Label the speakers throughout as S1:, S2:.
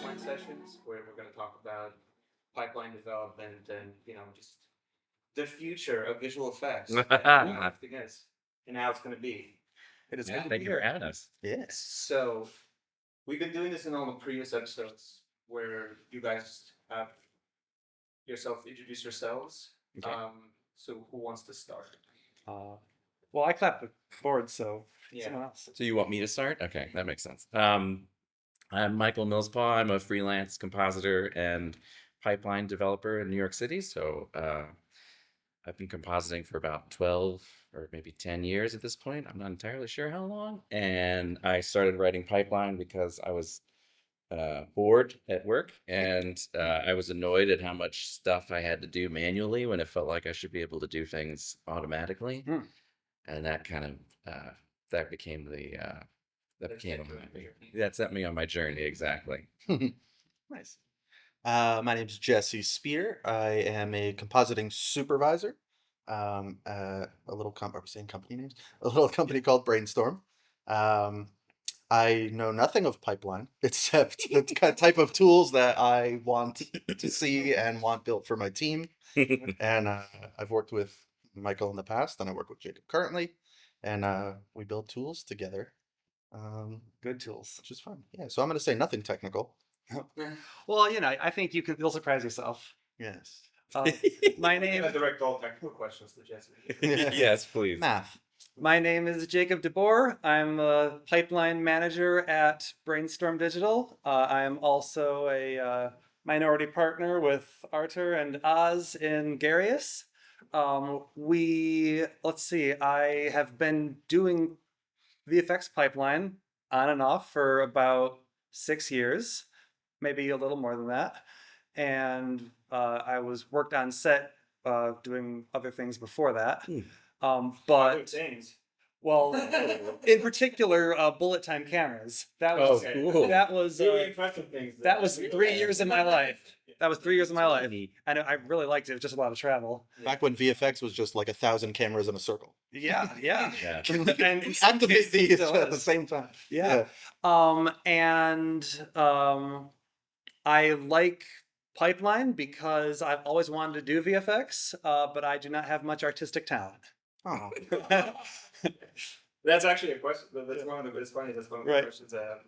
S1: pipeline sessions where we're going to talk about pipeline development and just the future of visual effects and everything is and how it's going to be.
S2: It is
S3: Yeah,
S2: good to
S3: thank
S2: be
S3: you for
S2: here.
S3: having us.
S2: Yes.
S1: So we've been doing this in all the previous episodes where you guys have introduce yourselves.
S3: Okay.
S1: So who wants to start?
S2: Well, I clapped the board, so
S1: Yeah.
S2: someone else.
S3: So you want me to start? Okay, that makes sense. I'm Michael Millspaugh. I'm a freelance compositor and pipeline developer in New York City. So I've been compositing for about 12 or maybe 10 years at this point. I'm not entirely sure how long. And I started writing pipeline because I was bored at work, and I was annoyed at how much stuff I had to do manually when it felt like I should be able to do things automatically.
S2: Hmm.
S3: And that kind of that became the that
S1: That's
S3: became
S1: it, right?
S3: that set me on my journey exactly.
S2: Nice.
S4: My name's Jesse Speer. I am a compositing supervisor. A little are we saying company names? A little company called Brainstorm. I know nothing of pipeline except the type of tools that I want to see and want built for my team. And I've worked with Michael in the past, and I work with Jacob currently, and we build tools together,
S2: Good tools.
S4: which is fun. Yeah, so I'm going to say nothing technical.
S2: Well, I think you'll surprise yourself.
S4: Yes.
S2: My
S1: I'm
S2: name
S1: gonna direct all technical questions to Jesse.
S3: Yes, please.
S4: Math.
S2: my name is Jacob DeBoer. I'm a pipeline manager at Brainstorm Digital. I am also a minority partner with Arthur and Oz in Garius. Let's see, I have been doing VFX pipeline on and off for about 6 years, maybe a little more than that. And I was worked on set doing other things before that.
S1: Other
S2: But
S1: things.
S2: well, in particular, bullet time cameras. That was
S1: Okay.
S3: cool.
S2: that was
S1: Really impressive things.
S2: that was 3 years of my life. That was 3 years of my life, and I really liked it. It was just a lot of travel.
S4: Back when VFX was just like 1,000 cameras in a circle.
S2: Yeah, yeah.
S3: Yeah.
S2: And
S4: Activate these
S2: still
S4: at the
S2: is.
S4: same time.
S2: Yeah. I like pipeline because I've always wanted to do VFX, but I do not have much artistic talent.
S4: Oh,
S1: That's actually a question. That's one of the. It's funny. That's one of the
S2: Right.
S1: questions I have.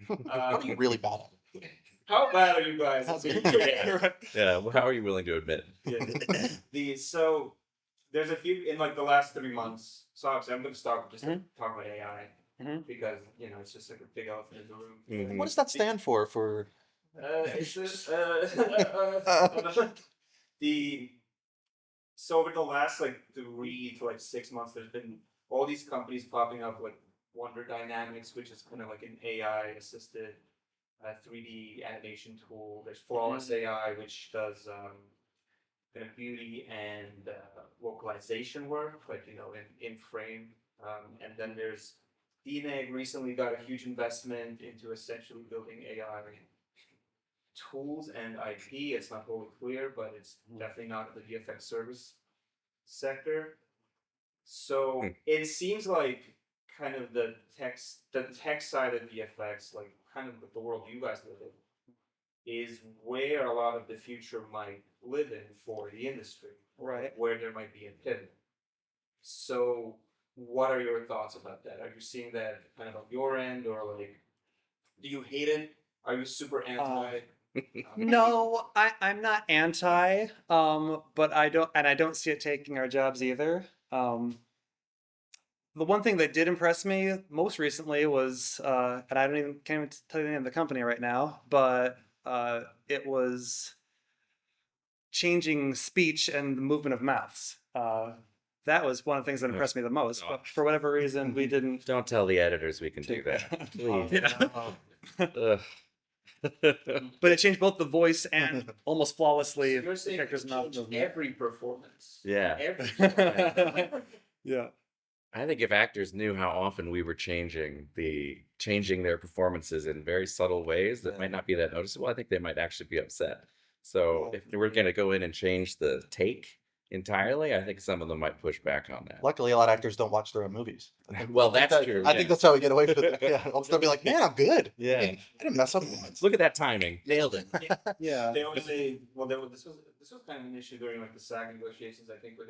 S4: what are you really bad at?
S1: How bad are you guys?
S4: How's
S1: at
S4: it-
S1: being-
S3: Yeah. Well, how are you willing to admit?
S1: Yeah. So there's a few in like the last 3 months. So obviously I'm going to start with just talk about AI
S2: Mhm.
S1: because it's just like a big elephant in the room.
S3: Mhm.
S4: What does that stand for?
S1: It's this, the so over the last like 3 to like 6 months, there's been all these companies popping up like Wonder Dynamics, which is kind of like an AI assisted 3D animation tool. There's Flawless AI, which does kind of beauty and localization work, like in frame. And then there's DNEG recently got a huge investment into essentially building AI tools and IP. It's not wholly clear, but it's definitely not the VFX service sector. So it seems like kind of the tech side of VFX, like kind of the world you guys live in, is where a lot of the future might live in for the industry,
S2: Right.
S1: where there might be a pivot. So what are your thoughts about that? Are you seeing that kind of on your end, or like, do you hate it? Are you super anti?
S2: No, I'm not anti, but I don't see it taking our jobs either. The one thing that did impress me most recently was, and can't even tell you the name of the company right now, but it was changing speech and the movement of mouths. That was one of the things that impressed me the most. But for whatever reason, we didn't.
S3: Don't tell the editors we can do that, please.
S2: Yeah.
S3: Ugh.
S2: But it changed both the voice and almost flawlessly
S1: You're
S2: the
S1: saying
S2: character's mouth
S1: change
S2: movement.
S1: every performance.
S3: Yeah.
S1: Every.
S2: Yeah.
S3: I think if actors knew how often we were changing their performances in very subtle ways that might not be that noticeable, I think they might actually be upset. So if we're going to go in and change the take entirely. I think some of them might push back on that.
S4: Luckily, a lot of actors don't watch their own movies.
S3: Well, that's
S4: that-
S3: true.
S4: I think that's how we get away with it. Yeah, I'll still be like, man, I'm good.
S3: Yeah.
S4: I didn't mess up once.
S3: Look at that timing. Nailed it.
S2: Yeah.
S1: There was a this was kind of an issue during like the SAG negotiations, I think, where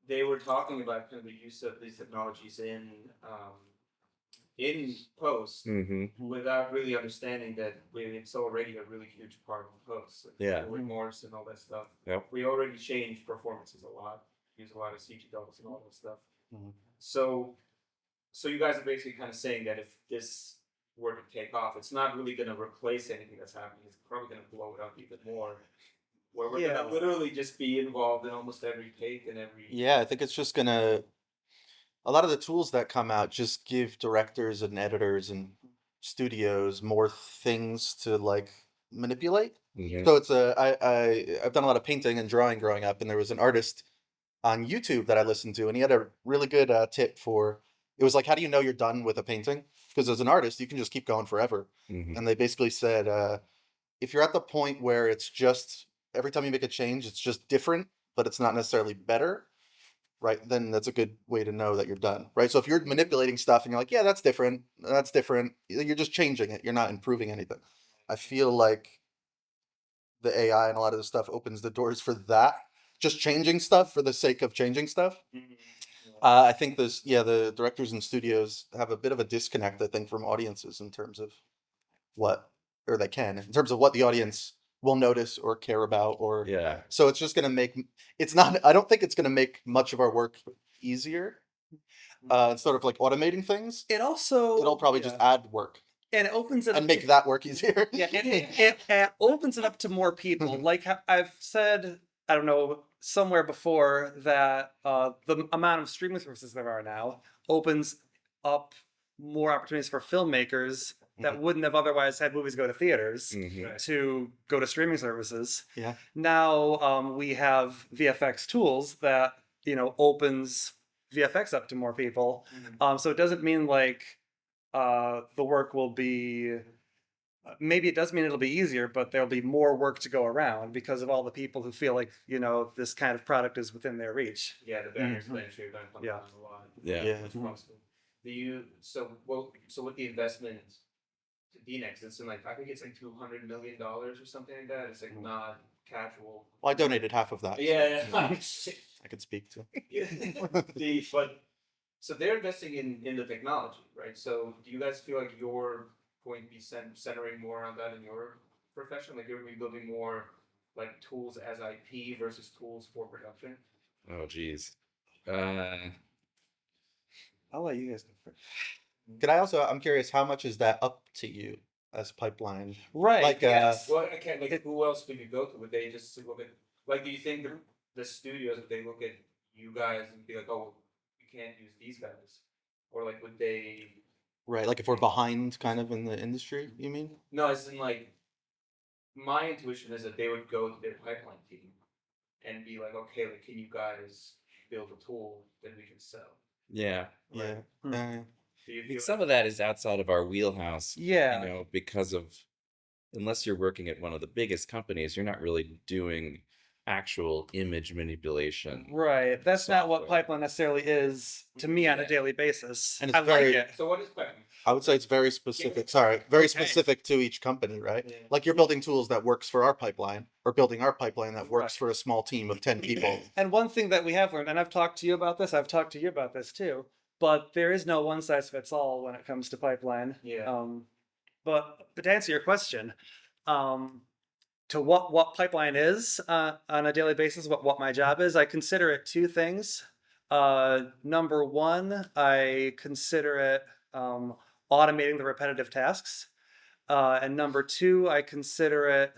S1: they were talking about kind of the use of these technologies in post
S3: Mm-hmm.
S1: without really understanding that it's already a really huge part of post. Like
S3: Yeah.
S1: remorse and all that stuff.
S3: Yep.
S1: We already change performances a lot. Use a lot of CG doubles and all that stuff.
S4: Mhm.
S1: So you guys are basically kind of saying that if this were to take off, it's not really going to replace anything that's happening. It's probably going to blow it up even more. Where we're
S2: Yeah.
S1: going to literally just be involved in almost every take and every.
S4: Yeah, I think it's just gonna. A lot of the tools that come out just give directors and editors and studios more things to like manipulate.
S3: Mhm.
S4: So it's I've done a lot of painting and drawing growing up, and there was an artist on YouTube that I listened to, and he had a really good tip for. It was like, how do you know you're done with a painting? Because as an artist, you can just keep going forever.
S3: Mhm.
S4: And they basically said, if you're at the point where it's just every time you make a change, it's just different, but it's not necessarily better, right? Then that's a good way to know that you're done, right? So if you're manipulating stuff and you're like, yeah, that's different, you're just changing it. You're not improving anything. I feel like the AI and a lot of the stuff opens the doors for that, just changing stuff for the sake of changing stuff. I think the directors and studios have a bit of a disconnect, I think, from audiences in terms of in terms of what the audience will notice or care about, or
S3: Yeah.
S4: so it's just gonna make I don't think it's gonna make much of our work easier. It's sort of like automating things.
S2: It also
S4: It'll probably just add work
S2: and it opens it
S4: and
S2: up
S4: make
S2: to,
S4: that work easier.
S2: yeah, it opens it up to more people. Like I've said, I don't know, somewhere before that the amount of streaming services there are now opens up more opportunities for filmmakers that wouldn't have otherwise had movies go to theaters
S3: Mhm.
S2: to go to streaming services.
S4: Yeah.
S2: Now we have VFX tools that opens VFX up to more people. So it doesn't mean like the work will be. Maybe it does mean it'll be easier, but there'll be more work to go around because of all the people who feel like this kind of product is within their reach.
S1: Yeah, the barriers to entry are going to come
S2: Yeah.
S1: down a lot.
S3: Yeah.
S4: Yeah.
S1: Which possible. So with the investment to DNext, it's in like I think it's like $200 million or something like that. It's like not casual.
S4: Well, I donated half of that. so
S1: Yeah.
S4: I could speak to.
S1: So they're investing in the technology, right? So do you guys feel like you're going to be centering more on that in your profession? Like you're going to be building more like tools as IP versus tools for production?
S3: Oh, geez.
S2: I'll let you guys go first.
S4: I'm curious, how much is that up to you as pipeline?
S2: Right.
S4: Like,
S2: yes.
S1: Well, I can't like who else would you go to? Would they just look at like do you think the studios would they look at you guys and be like, oh, we can't use these guys? Or like would they
S4: Right, like if we're behind kind of in the industry, you mean?
S1: no, as in like my intuition is that they would go to their pipeline team and be like, okay, like can you guys build a tool that we can sell?
S3: Yeah.
S4: Yeah.
S2: Hmm.
S1: Do you
S3: I
S1: feel
S3: think some of that is outside of our wheelhouse.
S2: Yeah.
S3: Because of unless you're working at one of the biggest companies, you're not really doing actual image manipulation.
S2: Right. That's not what
S3: software.
S2: pipeline necessarily is to me on a
S1: Yeah.
S2: daily basis.
S4: And it's
S2: I
S4: very-
S2: like it.
S1: so what is pipeline?
S4: I would say it's very specific. Sorry, very
S2: Okay.
S4: specific to each company, right?
S1: Yeah.
S4: Like you're building tools that works for our pipeline, or building our pipeline that works
S2: Right.
S4: for a small team of 10 people.
S2: And one thing that we have learned, and I've talked to you about this, I've talked to you about this too, but there is no one size fits all when it comes to pipeline.
S1: Yeah.
S2: But to answer your question, to what pipeline is on a daily basis, what my job is, I consider it two things. Number one, I consider it automating the repetitive tasks. And number two, I consider it,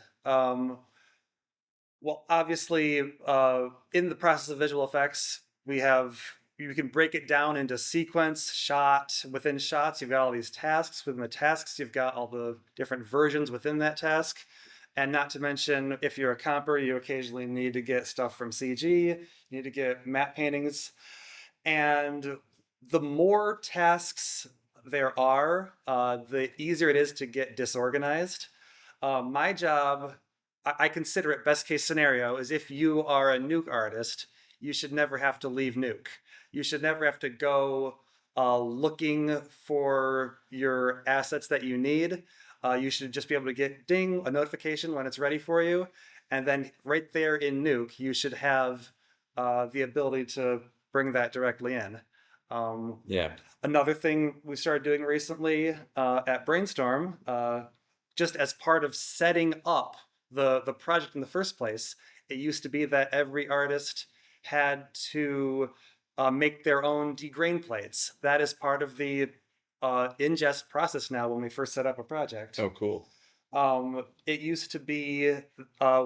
S2: well, obviously, in the process of visual effects, you can break it down into sequence, shot. Within shots, you've got all these tasks. Within the tasks, you've got all the different versions within that task. And not to mention, if you're a comper, you occasionally need to get stuff from CG, you need to get matte paintings. And the more tasks there are, the easier it is to get disorganized. My job I consider it best case scenario is if you are a Nuke artist, you should never have to leave Nuke. You should never have to go looking for your assets that you need. You should just be able to get ding a notification when it's ready for you, and then right there in Nuke, you should have the ability to bring that directly in.
S3: Yeah.
S2: Another thing we started doing recently at Brainstorm, just as part of setting up the project in the first place, it used to be that every artist had to make their own degrain plates. That is part of the ingest process now when we first set up a project.
S3: Oh, cool.
S2: It used to be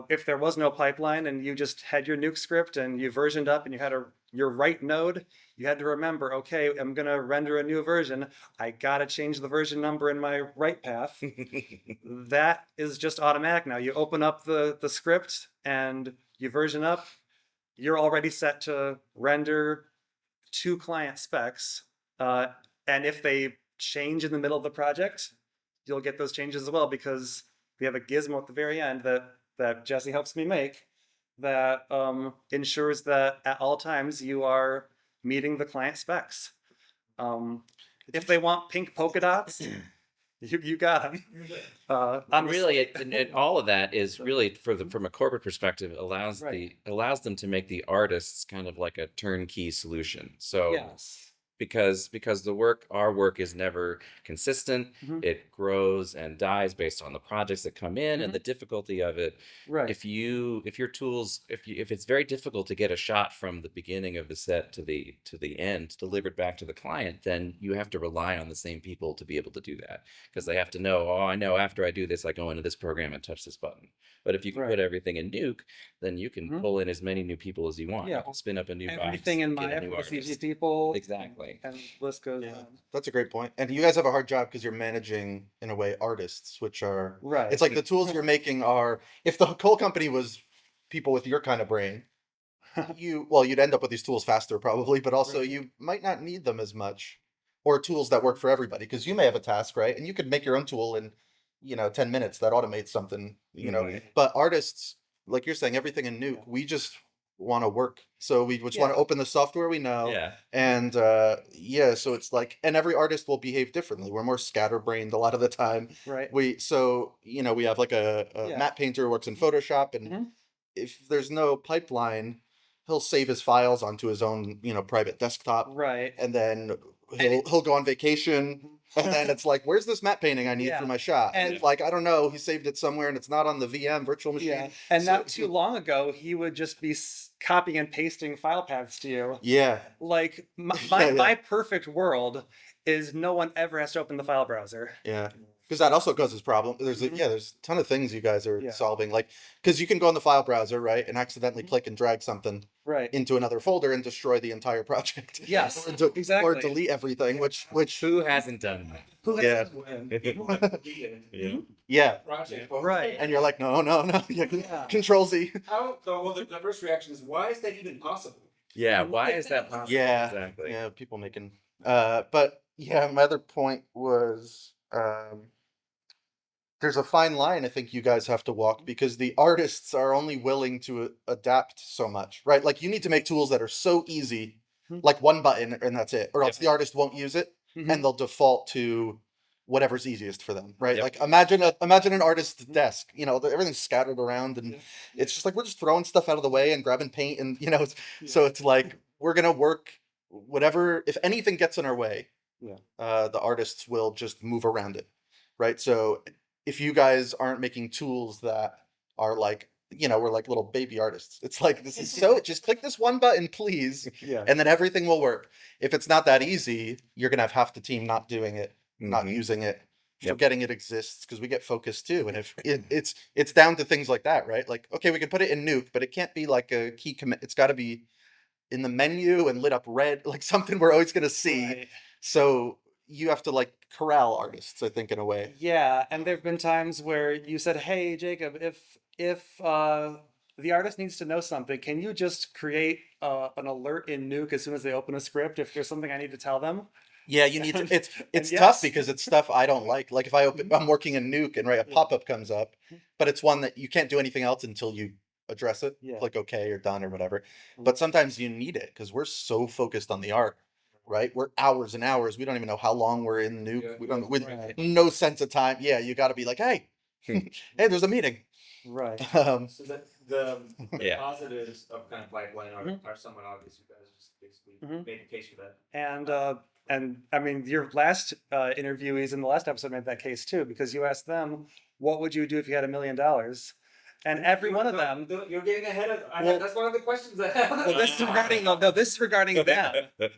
S2: if there was no pipeline and you just had your nuke script and you versioned up and you had your write node, you had to remember, okay, I'm going to render a new version. I got to change the version number in my write path. That is just automatic now. You open up the script and you version up. You're already set to render 2 client specs. And if they change in the middle of the project, you'll get those changes as well because we have a gizmo at the very end that Jesse helps me make that ensures that at all times you are meeting the client specs. If they want pink polka dots, you got them.
S3: And really, and all of that is really from a corporate perspective allows
S2: Right.
S3: allows them to make the artists kind of like a turnkey solution. So
S2: Yes.
S3: because our work is never consistent.
S2: Mhm.
S3: It grows and dies based on the projects that come in and the difficulty of it.
S2: Right.
S3: If your tools if it's very difficult to get a shot from the beginning of the set to the end delivered back to the client, then you have to rely on the same people to be able to do that because they have to know, oh, I know after I do this I go into this program and touch this button. But if you can
S2: Right.
S3: put everything in Nuke, then you can pull in as many new people as you want.
S2: Yeah.
S3: You can spin up a new
S2: Everything
S3: box,
S2: in
S3: get
S2: my
S3: a new
S2: FCG
S3: artist.
S2: people.
S3: Exactly.
S2: And list goes
S4: Yeah,
S2: on.
S4: that's a great point. And you guys have a hard job because you're managing, in a way, artists, which are
S2: Right.
S4: It's like the tools you're making are. If the whole company was people with your kind of brain, you'd end up with these tools faster probably, but also
S2: Right.
S4: you might not need them as much, or tools that work for everybody because you may have a task, right? And you could make your own tool in 10 minutes that automates something,
S3: Mhm.
S4: But artists, like you're saying, everything in Nuke, we just want to work. So we just want to
S2: Yeah.
S4: open the software we know.
S3: Yeah.
S4: And so it's like, and every artist will behave differently. We're more scatterbrained a lot of the time.
S2: Right.
S4: We have like a
S2: Yeah.
S4: matte painter who works in Photoshop, and
S2: Mhm.
S4: if there's no pipeline, he'll save his files onto his own private desktop,
S2: Right.
S4: and then he'll go on vacation, and then it's like, where's this matte painting I need
S2: Yeah.
S4: for my shot? And
S2: And-
S4: it's like, I don't know, he saved it somewhere and it's not on the VM virtual machine.
S2: Yeah. And
S4: So-
S2: not too long ago, he would just be copying and pasting file paths to you.
S4: Yeah.
S2: Like my
S4: Yeah.
S2: my perfect world is no one ever has to open the file browser.
S4: Yeah. Because that also causes problem. There's
S2: Mhm.
S4: there's a ton of things you guys are
S2: Yeah.
S4: solving, like because you can go in the file browser, right, and accidentally
S2: Mhm.
S4: click and drag something
S2: Right.
S4: into another folder and destroy the entire project.
S2: Yes,
S4: or
S2: exactly.
S4: delete everything, which
S3: Who hasn't done that?
S2: Who has
S4: Yeah.
S3: Yeah.
S4: yeah,
S1: Project.
S2: Right.
S4: and you're like, no, yeah,
S2: Yeah.
S4: Control Z.
S1: How the first reaction is, why is that even possible?
S3: Yeah. Why is that possible?
S4: Yeah,
S3: Exactly.
S4: yeah, people making. But yeah, my other point was, there's a fine line I think you guys have to walk because the artists are only willing to adapt so much, right? Like you need to make tools that are so easy,
S2: Mhm.
S4: like one button and that's it, or else
S3: Yep.
S4: the artist won't use it
S2: Mhm.
S4: and they'll default to whatever's easiest for them, right?
S3: Yep.
S4: Like imagine an artist's desk, everything's scattered around and it's just like we're just throwing stuff out of the way and grabbing paint and so it's like we're gonna work whatever. If anything gets in our way,
S2: Yeah.
S4: the artists will just move around it, right? So if you guys aren't making tools that are like, we're like little baby artists. It's like, this is so, just click this one button, please,
S2: Yeah.
S4: and then everything will work. If it's not that easy, you're gonna have half the team not doing it, not
S3: Mhm.
S4: using it,
S3: Yep.
S4: forgetting it exists, because we get focused too. And if it's down to things like that, right? Like, okay, we can put it in Nuke, but it can't be like a key commit. It's got to be in the menu and lit up red, like something we're always gonna see.
S2: Right.
S4: So you have to like corral artists, I think, in a way.
S2: Yeah, and there've been times where you said, "Hey, Jacob, if the artist needs to know something, can you just create an alert in Nuke as soon as they open a script if there's something I need to tell them?"
S4: Yeah, you need to. It's
S2: And
S4: tough
S2: yes.
S4: because it's stuff I don't like. Like if I'm working in Nuke and right, a pop up comes up, but it's one that you can't do anything else until you address it.
S2: Yeah.
S4: Click OK or done or whatever. But sometimes you need it because we're so focused on the art, right? We're hours and hours. We don't even know how long we're in Nuke.
S1: Yeah,
S4: We don't. With
S2: Right.
S4: no sense of time. Yeah, you got to be like, hey, hey, there's a meeting.
S2: Right.
S1: So that the
S3: Yeah.
S1: positives of kind of pipeline are somewhat obvious. You guys just basically made the case for that.
S2: And I mean, your last interviewees in the last episode made that case too, because you asked them, "What would you do if you had $1 million?" And every one of them.
S1: You're getting ahead of.
S2: Well-
S1: That's one of the questions I have.
S2: Well, this is regarding no, this is regarding them.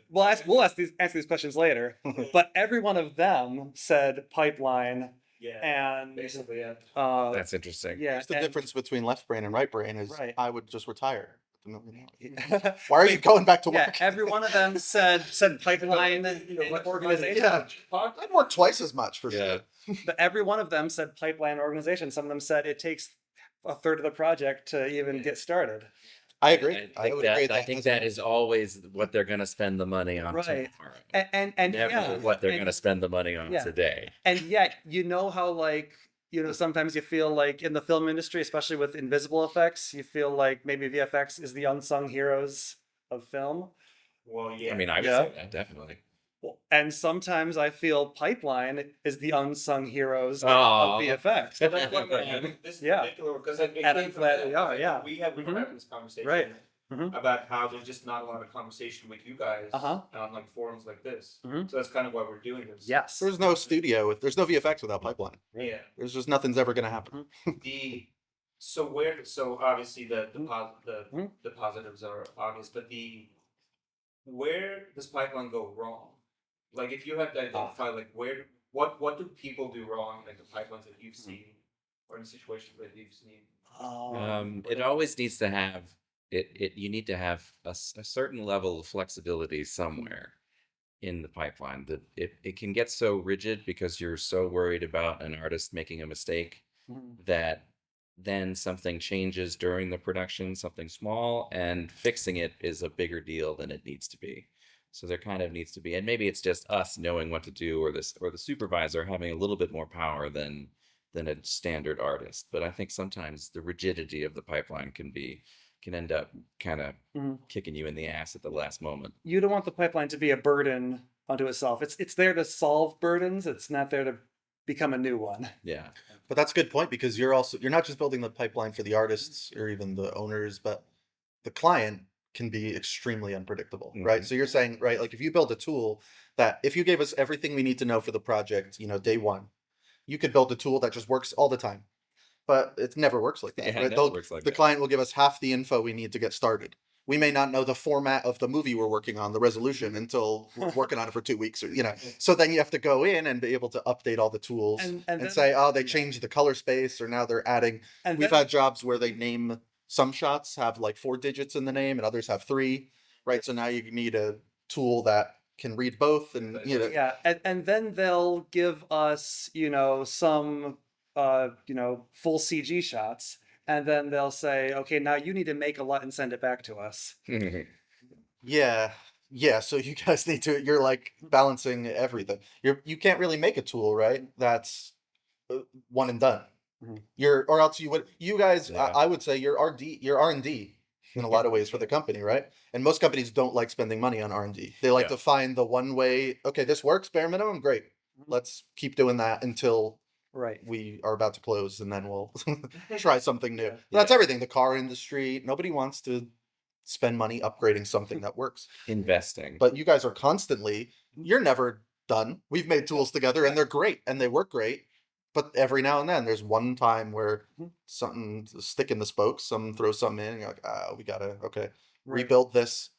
S2: We'll answer these questions later. But every one of them said pipeline,
S1: Yeah.
S2: and
S1: Basically, yeah.
S3: That's interesting.
S2: yeah,
S4: Here's the
S2: and-
S4: difference between left brain and right brain is
S2: Right.
S4: I would just retire. Why are you going back to
S2: Yeah,
S4: work?
S2: every one of them said pipeline and organization.
S4: Yeah. I'd work twice as much for
S3: Yeah.
S4: sure.
S2: But every one of them said pipeline organization. Some of them said it takes a third of the project to even get started.
S4: I agree.
S3: I
S4: would agree with
S3: I think
S4: as
S3: that
S4: well.
S3: is always what they're going to spend the money on
S2: Right.
S3: tomorrow.
S2: And
S3: Never
S2: yeah,
S3: what they're
S2: and-
S3: going to spend the money on
S2: yeah.
S3: today.
S2: And yet, you know how sometimes you feel like in the film industry, especially with invisible effects, you feel like maybe VFX is the unsung heroes of film.
S1: Well, yeah.
S3: I mean, I would
S2: Yeah.
S3: say that definitely.
S2: And sometimes I feel pipeline is the unsung heroes
S3: Aw.
S2: of VFX.
S1: So that's what we're having this
S2: Yeah.
S1: particular because
S2: And I'm glad we are, yeah.
S1: We were
S2: Mhm.
S1: having this conversation
S2: Right. Mhm.
S1: about how there's just not a lot of conversation with you guys
S2: Uh-huh.
S1: on like forums like this.
S2: Mhm.
S1: So that's kind of why we're doing this.
S2: Yes.
S4: There's no studio there's no VFX without pipeline.
S1: Yeah.
S4: There's just nothing's ever gonna happen.
S1: So obviously the
S2: Mhm.
S1: the positives are obvious, but where does pipeline go wrong? Like if you have to identify like what do people do wrong like the pipelines that you've seen or in situations that you've seen?
S3: It always needs to have you need to have a certain level of flexibility somewhere in the pipeline. That it can get so rigid because you're so worried about an artist making a mistake that then something changes during the production, something small, and fixing it is a bigger deal than it needs to be. So there kind of needs to be, and maybe it's just us knowing what to do, or the supervisor having a little bit more power than a standard artist. But I think sometimes the rigidity of the pipeline can end up kind of kicking you in the ass at the last moment.
S2: You don't want the pipeline to be a burden unto itself. It's there to solve burdens. It's not there to become a new one.
S3: Yeah.
S4: But that's a good point because you're not just building the pipeline for the artists or even the owners, but the client can be extremely unpredictable, right? So you're saying, right, like if you build a tool that if you gave us everything we need to know for the project, day one, you could build a tool that just works all the time. But it never works like that,
S3: Yeah, it
S4: right?
S3: never works like
S4: The
S3: that.
S4: client will give us half the info we need to get started. We may not know the format of the movie we're working on, the resolution, until we're working on it for 2 weeks, or So then you have to go in and be able to update all the tools
S2: And
S4: and
S2: then-
S4: say, oh, they changed the color space, or now they're adding.
S2: And
S4: We've
S2: then-
S4: had jobs where they name some shots have like 4 digits in the name, and others have 3, right? So now you need a tool that can read both, and
S2: Yeah, and then they'll give us, some, full CG shots, and then they'll say, okay, now you need to make a lot and send it back to us.
S4: Yeah. So you guys need to. You're like balancing everything. You can't really make a tool, right? That's one and done.
S2: Mhm.
S4: Or else you would. You guys,
S3: Yeah.
S4: I would say you're R&D in a lot of ways for the company, right? And most companies don't like spending money on R&D. They like
S3: Yeah.
S4: to find the one way. Okay, this works, bare minimum, great. Let's keep doing that until
S2: Right.
S4: we are about to close, and then we'll try something new.
S2: Yeah.
S4: That's everything. The car industry. Nobody wants to spend money upgrading something that works.
S3: Investing.
S4: But you guys are constantly. You're never done. We've made tools together, and they're great, and they work great. But every now and then, there's one time where something stick in the spokes. Some throw something in, and you're like, we gotta rebuild this,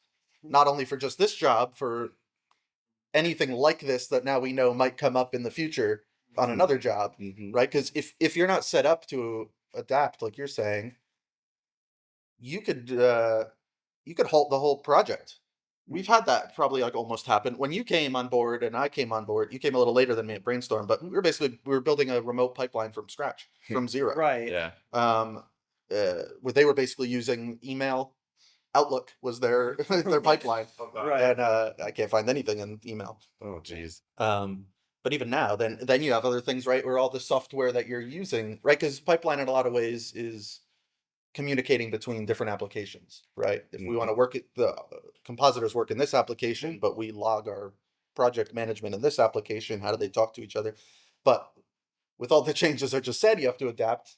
S4: not only for just this job, for anything like this that now we know might come up in the future on another job, right? Because if you're not set up to adapt, like you're saying, you could halt the whole project. We've had that probably like almost happen when you came on board and I came on board. You came a little later than me at Brainstorm, but we were building a remote pipeline from scratch, from zero.
S2: Right.
S3: Yeah.
S4: Where they were basically using email Outlook was their their pipeline,
S1: Oh, God.
S2: Right.
S4: and I can't find anything in email.
S3: Oh, geez.
S4: But even now, then you have other things, right? Where all the software that you're using, right? Because pipeline in a lot of ways is communicating between different applications, right? If we want to work at the compositors work in this application, but we log our project management in this application, how do they talk to each other? But with all the changes I just said, you have to adapt.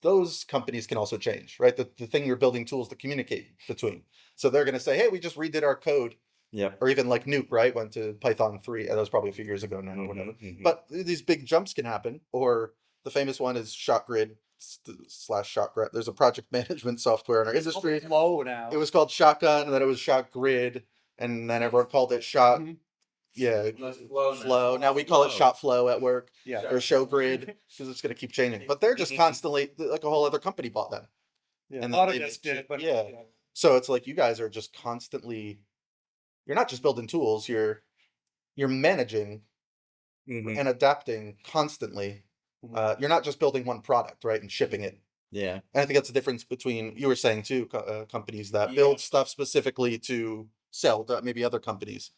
S4: Those companies can also change, right? The thing you're building tools to communicate between. So they're going to say, hey, we just redid our code.
S3: Yep.
S4: Or even like Nuke, right? Went to Python 3. That was probably a few years ago now or whatever. But these big jumps can happen. Or the famous one is ShotGrid / ShotGrid. There's a project management software in our industry.
S2: Low now.
S4: It was called Shotgun, and then it was ShotGrid, and then everyone called it Shot.
S2: Mhm.
S4: Yeah,
S1: Let's flow now.
S4: Flow. Now we call it Shot Flow at work
S2: Yeah.
S4: or Show Grid because it's going to keep changing. But they're just constantly like a whole other company bought them.
S2: Yeah.
S4: And then they
S2: Autodesk
S4: make-
S2: did, but
S4: yeah. So it's like you guys are just constantly. You're not just building tools. You're managing and adapting constantly.
S2: Mhm.
S4: You're not just building one product, right, and shipping it.
S3: Yeah.
S4: And I think that's the difference between you were saying too, companies that
S1: Yeah.
S4: build stuff specifically to sell to maybe other companies.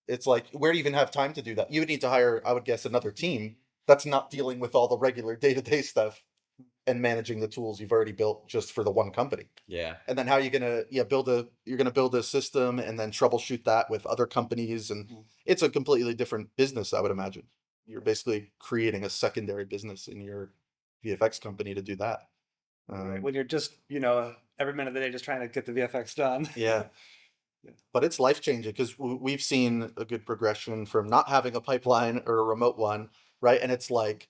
S4: It's like, where do you even have time to do that? You would need to hire, I would guess, another team that's not dealing with all the regular day-to-day stuff and managing the tools you've already built just for the one company.
S3: Yeah.
S4: And then how are you gonna you're gonna build a system and then troubleshoot that with other companies, and it's a completely different business, I would imagine. You're basically creating a secondary business in your VFX company to do that.
S2: Right. When you're just, every minute of the day just trying to get the VFX done.
S4: Yeah. But it's life changing because we've seen a good progression from not having a pipeline or a remote one, right? And it's like,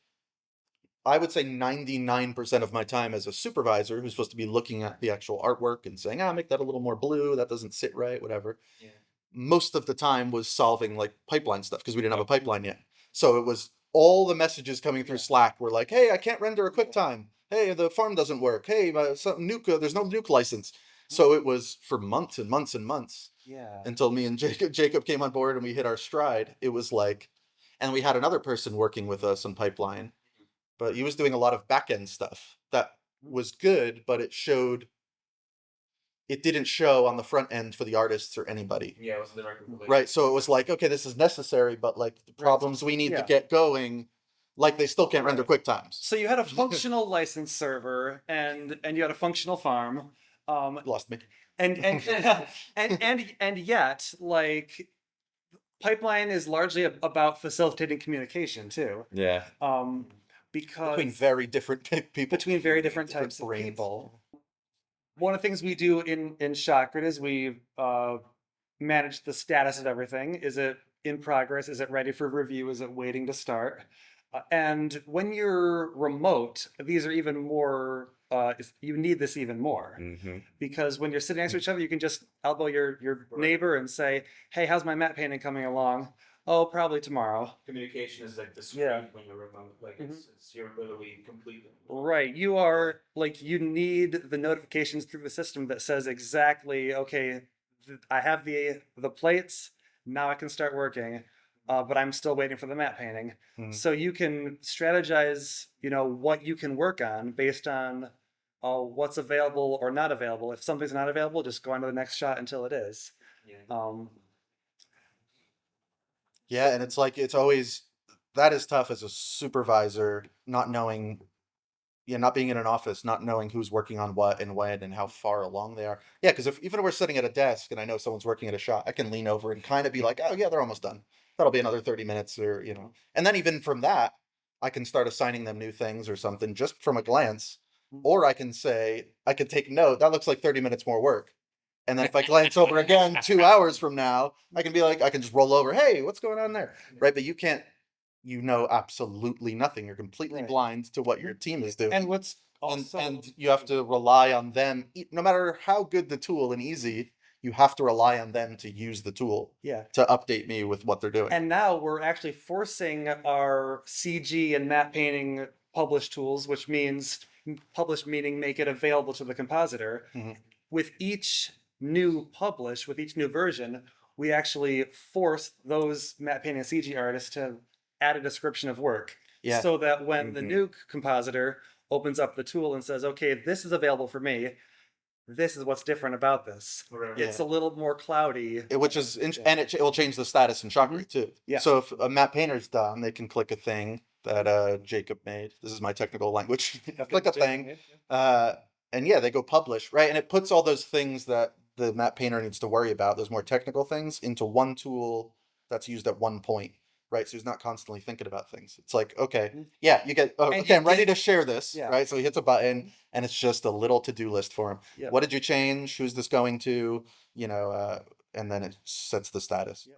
S4: I would say 99% of my time as a supervisor who's supposed to be looking at the actual artwork and saying, make that a little more blue, that doesn't sit right, whatever.
S1: Yeah.
S4: Most of the time was solving like pipeline stuff because we didn't have a pipeline yet. So it was all the messages coming through Slack were like, hey, I can't render a QuickTime. Hey, the farm doesn't work. Hey, nuke, there's no nuke license. So it was for months and months and months.
S2: Yeah.
S4: Until me and Jacob came on board and we hit our stride. It was like, and we had another person working with us on pipeline, but he was doing a lot of back end stuff that was good, but it didn't show on the front end for the artists or anybody.
S1: Yeah, it was the direct relation.
S4: Right. So it was like, okay, this is necessary, but like the problems we need to get going, like they still can't render QuickTimes.
S2: So you had a functional license server and you had a functional farm.
S4: Lost me.
S2: And yet, like, pipeline is largely about facilitating communication too.
S3: Yeah.
S2: Because
S4: Between very different people.
S2: between very different types of
S4: brains.
S2: people. One of the things we do in ShotGrid is we manage the status of everything. Is it in progress? Is it ready for review? Is it waiting to start? And when you're remote, these are even more. You need this even more because when you're sitting next to each other, you can just elbow your neighbor and say, "Hey, how's my matte painting coming along?" "Oh, probably tomorrow."
S1: Communication is like the screen when you're remote. Like it's you're literally completely
S2: Right. You are like, you need the notifications through the system that says exactly, okay, I have the plates, now I can start working, but I'm still waiting for the matte painting. So you can strategize, what you can work on based on what's available or not available. If something's not available, just go on to the next shot until it is.
S4: Yeah, and it's like, it's always, that is tough as a supervisor, not knowing, not being in an office, not knowing who's working on what and when and how far along they are. Yeah, because even if we're sitting at a desk and I know someone's working at a shot, I can lean over and kind of be like, oh yeah, they're almost done. That'll be another 30 minutes or, and then even from that, I can start assigning them new things or something just from a glance. Or I can say, I could take note, that looks like 30 minutes more work. And then if I glance over again 2 hours from now, I can be like, I can just roll over. Hey, what's going on there? Right. But you can't, absolutely nothing. You're completely blind to what your team is doing.
S2: And what's also...
S4: and you have to rely on them, no matter how good the tool and easy, you have to rely on them to use the tool to update me with what they're doing.
S2: And now we're actually forcing our CG and matte painting publish tools, which means publish meaning make it available to the compositor. With each new publish, with each new version, we actually force those matte painting and CG artists to add a description of work. So that when the new compositor opens up the tool and says, okay, this is available for me, this is what's different about this.
S1: Right.
S2: It's a little more cloudy.
S4: Which is and it will change the status in Shockery too.
S2: Yeah.
S4: So if a map painter's done, they can click a thing that Jacob made. This is my technical language. Click a thing, and yeah, they go publish, right? And it puts all those things that the map painter needs to worry about, those more technical things, into one tool that's used at one point, right? So he's not constantly thinking about things. It's like, okay, yeah, you get, oh,
S2: And
S4: okay,
S2: you
S4: I'm ready
S2: get-
S4: to share this,
S2: Yeah.
S4: right? So he hits a button, and it's just a little to-do list for him.
S2: Yeah.
S4: What did you change? Who's this going to? You know, and then it sets the status.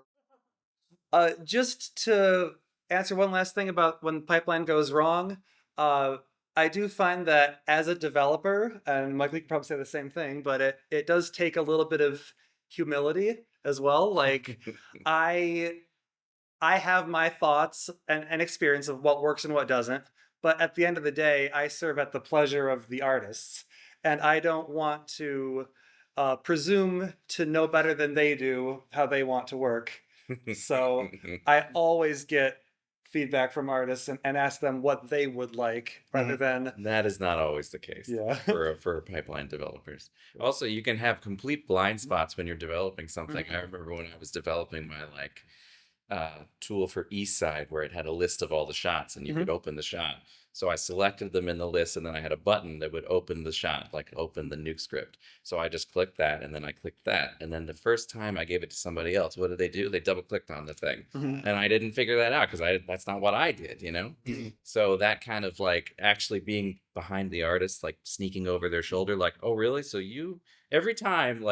S2: Just to answer one last thing about when pipeline goes wrong, I do find that as a developer, and Michael, you could probably say the same thing, but it does take a little bit of humility as well. Like I have my thoughts and experience of what works and what doesn't, but at the end of the day, I serve at the pleasure of the artists, and I don't want to presume to know better than they do how they want to work. So I always get feedback from artists and ask them what they would like rather than
S3: That is not always the case for pipeline developers. Also, you can have complete blind spots when you're developing something. I remember when I was developing my tool for East Side, where it had a list of all the shots and you could open the shot. So I selected them in the list, and then I had a button that would open the shot, like open the nuke script. So I just clicked that, and then I clicked that. And then the first time I gave it to somebody else, what did they do? They double clicked on the thing. And I didn't figure that out because that's not what I did, you know? So that kind of like actually being behind the artist, like sneaking over their shoulder, like, oh, really? So every time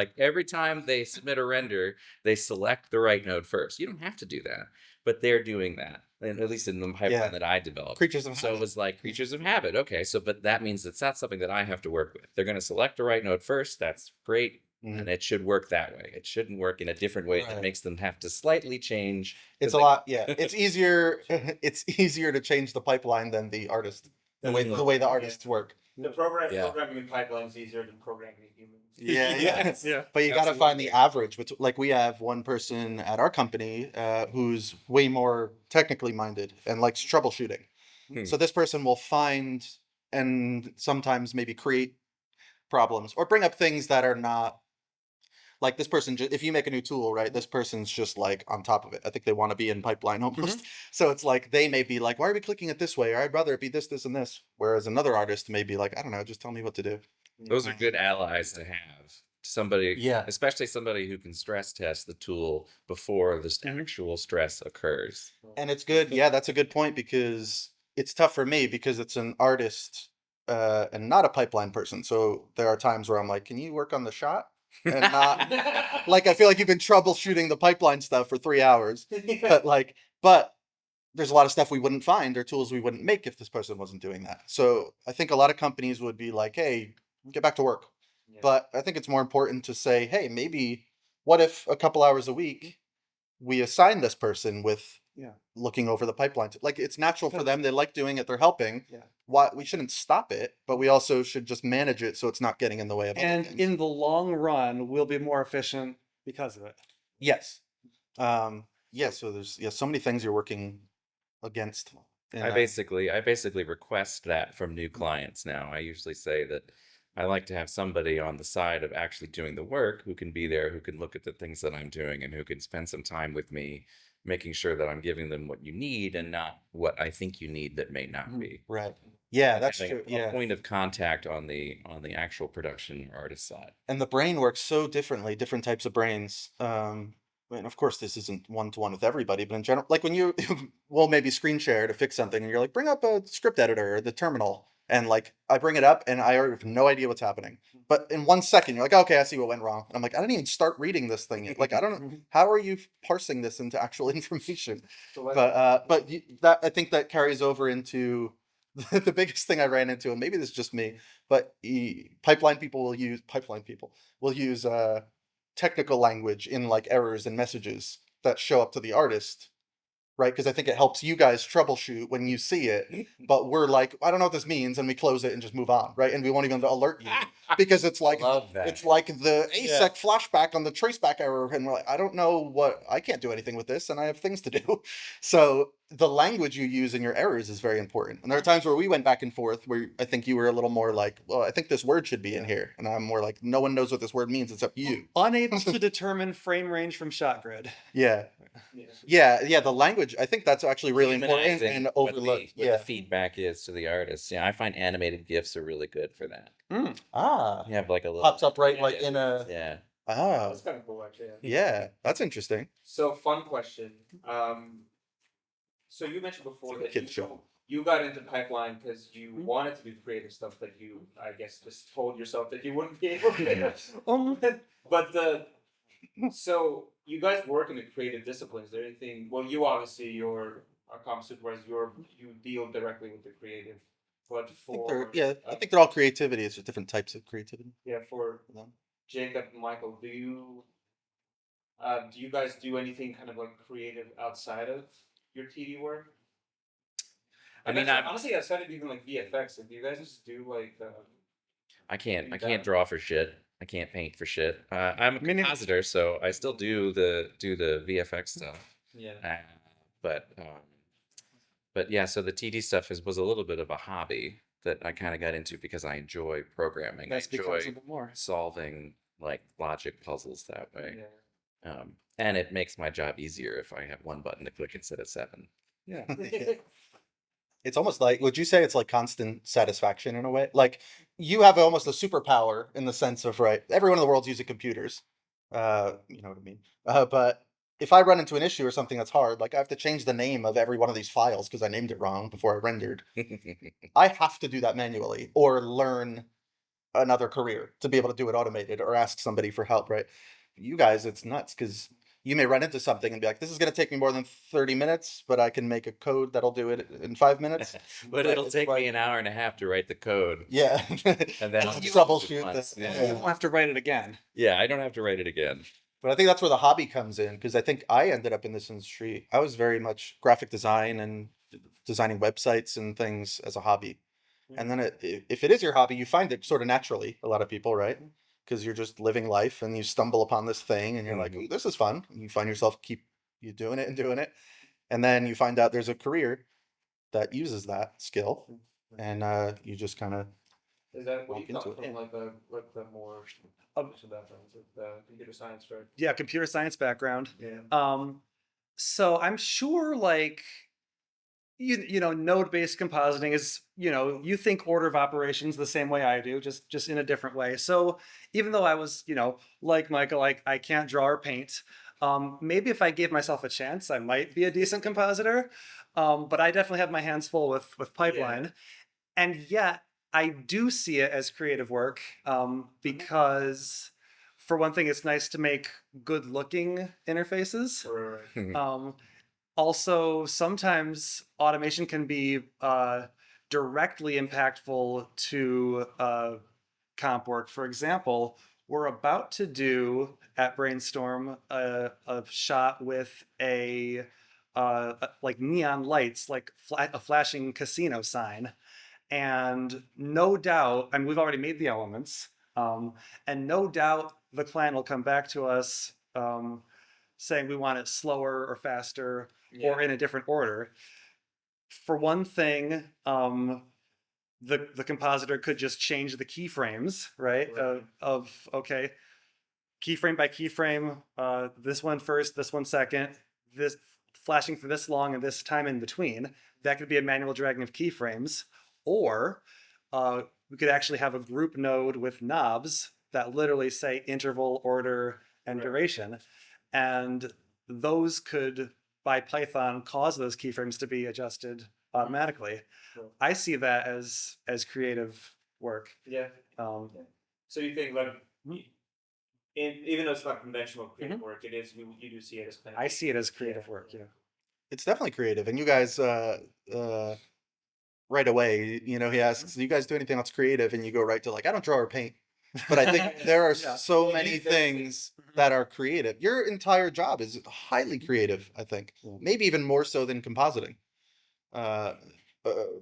S3: they submit a render, they select the right node first. You don't have to do that, but they're doing that. And at least in the pipeline that I developed.
S4: Creatures of
S3: So it
S4: habit.
S3: was like creatures of habit. Okay, so but that means it's not something that I have to work with. They're going to select the right node first. That's great. And it should work that way. It shouldn't work in a different way that makes them have to slightly change.
S4: It's a lot, yeah. It's easier. It's easier to change the pipeline than the artist. The way the artists work.
S1: The programming in pipeline is easier than programming in humans.
S2: Yeah.
S4: But you got to find the average. Like we have one person at our company who's way more technically minded and likes troubleshooting. So this person will find and sometimes maybe create problems or bring up things that are not like this person. If you make a new tool, right, this person's just like on top of it. I think they want to be in pipeline almost. So it's like they may be like, why are we clicking it this way? Or I'd rather it be this, this, and this. Whereas another artist may be like, I don't know, just tell me what to do.
S3: Those are good allies to have. Somebody, especially somebody who can stress test the tool before the actual stress occurs.
S4: And it's good. Yeah, that's a good point because it's tough for me because it's an artist and not a pipeline person. So there are times where I'm like, can you work on the shot? And not like I feel like you've been troubleshooting the pipeline stuff for 3 hours. But there's a lot of stuff we wouldn't find or tools we wouldn't make if this person wasn't doing that. So I think a lot of companies would be like, hey, get back to work. But I think it's more important to say, hey, maybe what if a couple hours a week we assign this person with looking over the pipeline? Like it's natural for them. They like doing it. They're helping. Why we shouldn't stop it, but we also should just manage it so it's not getting in the way of other
S2: And
S4: things.
S2: in the long run, we'll be more efficient because of it.
S4: Yes. So there's so many things you're working against.
S3: I basically request that from new clients now. I usually say that I like to have somebody on the side of actually doing the work who can be there, who can look at the things that I'm doing, and who can spend some time with me, making sure that I'm giving them what you need and not what I think you need that may not be.
S4: Right. Yeah, that's
S3: Having
S4: true.
S3: a point of contact on the actual production or artist side.
S4: And the brain works so differently, different types of brains. And of course, this isn't one-to-one with everybody, but in general, like when you will maybe screen share to fix something and you're like, bring up a script editor or the terminal. And like, I bring it up and I have no idea what's happening. But in 1 second, you're like, okay, I see what went wrong. And I'm like, I didn't even start reading this thing yet. Like, I don't know. How are you parsing this into actual information? But that I think that carries over into the biggest thing I ran into, and maybe this is just me, but pipeline people will use technical language in like errors and messages that show up to the artist right? Because I think it helps you guys troubleshoot when you see it. But we're like, I don't know what this means, and we close it and just move on, right? And we won't even alert you because it's like
S3: Love that.
S4: it's like the
S2: Yeah.
S4: asec flashback on the traceback error, and we're like, I don't know what I can't do anything with this, and I have things to do. So the language you use in your errors is very important. And there are times where we went back and forth where I think you were a little more like, well, I think this word should be in here, and I'm more like, no one knows what this word means except you.
S2: Unable to determine frame range from shot grid.
S4: Yeah.
S1: Yeah.
S4: Yeah, the language. I think that's actually really important
S3: Humanizing
S4: and
S3: what
S4: overlooked.
S3: what
S4: Yeah.
S3: the feedback is to the artist. Yeah, I find animated GIFs are really good for that.
S4: Ah,
S3: You have like a little
S4: pops up right
S3: yeah,
S4: like
S3: yeah,
S4: in a.
S3: yeah.
S4: Ah,
S1: That's kind of cool, actually.
S4: yeah, that's interesting.
S1: So, fun question. So you mentioned before that
S4: Kid show.
S1: you got into pipeline because you wanted to do creative stuff that you, I guess, just told yourself that you wouldn't be able to. But so you guys work in the creative disciplines. Is there anything? Well, you obviously you're a comp supervisor. You deal directly with the creative. But for
S4: I think they're all creativity. It's just different types of creativity.
S1: for
S4: for them.
S1: Jacob and Michael, do you guys do anything kind of like creative outside of your TV work?
S3: I mean,
S1: honestly, outside of even like VFX, do you guys just do like?
S3: I can't
S1: Yeah.
S3: draw for shit. I can't paint for shit. I'm a
S2: Me neither.
S3: compositor, so I still do the VFX stuff.
S1: Yeah.
S3: But yeah, so the TD stuff was a little bit of a hobby that I kind of got into because I enjoy programming.
S2: That's
S3: I
S2: because a
S3: enjoy
S2: bit more.
S3: solving like logic puzzles that way.
S1: Yeah.
S3: And it makes my job easier if I have one button to click instead of 7.
S2: Yeah.
S4: It's almost like, would you say it's like constant satisfaction in a way? Like you have almost a superpower in the sense of, right, everyone in the world's using computers. You know what I mean? But if I run into an issue or something that's hard, like I have to change the name of every one of these files because I named it wrong before I rendered. I have to do that manually or learn another career to be able to do it automated or ask somebody for help, right? You guys, it's nuts because you may run into something and be like, this is going to take me more than 30 minutes, but I can make a code that'll do it in 5 minutes.
S3: But it'll
S4: it's
S3: take
S4: like-
S3: me an hour and a half to write the code.
S4: Yeah.
S3: And then
S4: And
S3: I'll
S4: you
S3: just use it
S4: troubleshoot
S3: once.
S4: the-
S3: Yeah.
S2: You don't have to write it again.
S3: Yeah, I don't have to write it again.
S4: But I think that's where the hobby comes in because I think I ended up in this industry. I was very much graphic design and designing websites and things as a hobby. And then if it is your hobby, you find it sort of naturally, a lot of people, right? Because you're just living life and you stumble upon this thing and you're like, ooh, this is fun. And you find yourself you doing it and doing it. And then you find out there's a career that uses that skill and you just kind of
S1: Is that what
S4: Walk
S1: you
S4: into
S1: come
S4: it.
S1: from, like the more background, the computer science, right?
S2: Yeah, computer science background.
S1: Yeah.
S2: So I'm sure like you know node-based compositing is you think order of operations the same way I do, just in a different way. So even though I was like Michael, I can't draw or paint. Maybe if I gave myself a chance, I might be a decent compositor. But I definitely have my hands full with pipeline, and yet I do see it as creative work because. For one thing, it's nice to make good-looking interfaces.
S1: Right.
S2: Also, sometimes automation can be directly impactful to comp work. For example, we're about to do at Brainstorm a shot with like neon lights, like a flashing casino sign. And no doubt, I mean, we've already made the elements, and no doubt the client will come back to us saying we want it slower or faster or in a different order. For one thing, the compositor could just change the keyframes, right?
S1: Right.
S2: Okay, keyframe by keyframe, this one first, this one second, this flashing for this long and this time in between. That could be a manual dragging of keyframes. Or we could actually have a group node with knobs that literally say interval, order, and duration. And those could, by Python, cause those keyframes to be adjusted automatically.
S1: Cool.
S2: I see that as creative work.
S1: Yeah. So you think like, even though it's not conventional creative work, it is you do see it as kind of.
S2: I see it as creative work, yeah.
S4: it's definitely creative. And you guys right away, he asks, do you guys do anything else creative? And you go right to like, I don't draw or paint. But I think there are
S2: Yeah.
S4: so many things that are creative. Your entire job is highly creative, I think, maybe even more so than compositing. Uh,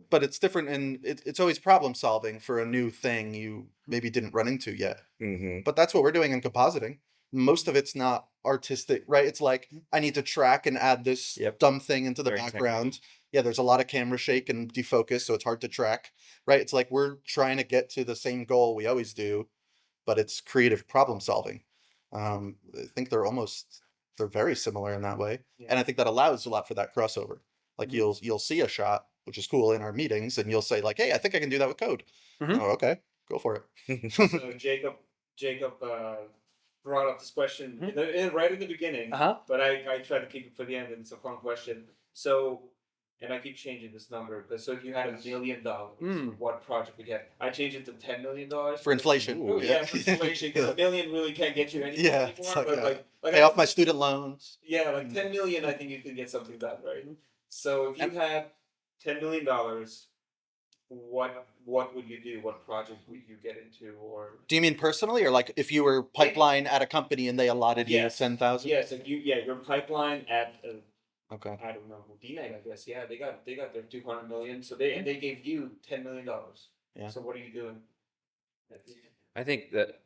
S4: but it's different, and it's always problem solving for a new thing you maybe didn't run into yet.
S3: Mm-hmm.
S4: But that's what we're doing in compositing. Most of it's not artistic, right? It's like I need to track and add this
S3: Yep.
S4: dumb thing into the
S3: Very
S4: background. Yeah, there's a lot of camera shake and defocus, so it's hard to track, right? It's like we're trying to get to the same goal we always do, but it's creative problem solving. I think they're very similar in that way, and I think that allows a lot for that crossover. Like you'll see a shot, which is cool in our meetings, and you'll say like, "Hey, I think I can do that with code."
S2: Mhm.
S4: Oh, okay, go for it.
S1: So Jacob brought up this question right in the beginning, but I try to keep it for the end, and it's a fun question. So, and I keep changing this number, but so if you had $1 million, what project would you have? I changed it to $10 million
S4: For inflation.
S1: Ooh, yeah, for inflation, because $1 million really can't get you anything
S4: Yeah,
S1: anymore.
S4: it's like,
S1: But like
S4: pay off my student loans.
S1: yeah, like 10 million, I think you could get something done, right? So if you had $10 million, what would you do? What project would you get into? Or
S4: Do you mean personally, or like if you were pipeline at a company and they allotted you
S1: Yes.
S4: 10,000?
S1: yes, if your pipeline at
S4: Okay.
S1: I don't know, DNEG, I guess. Yeah, they got their 200 million. So they gave you $10 million.
S4: Yeah.
S1: So what are you doing?
S3: I think that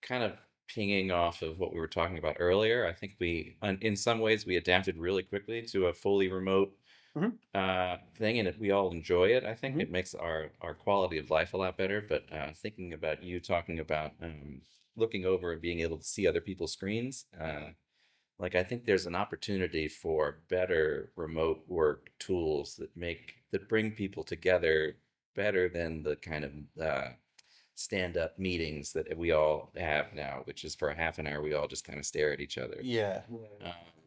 S3: kind of pinging off of what we were talking about earlier, I think in some ways, we adapted really quickly to a fully remote thing, and if we all enjoy it, I think it makes our quality of life a lot better. But thinking about you talking about looking over and being able to see other people's screens, like I think there's an opportunity for better remote work tools that bring people together better than the kind of stand-up meetings that we all have now, which is for a half an hour we all just kind of stare at each other.
S4: Yeah.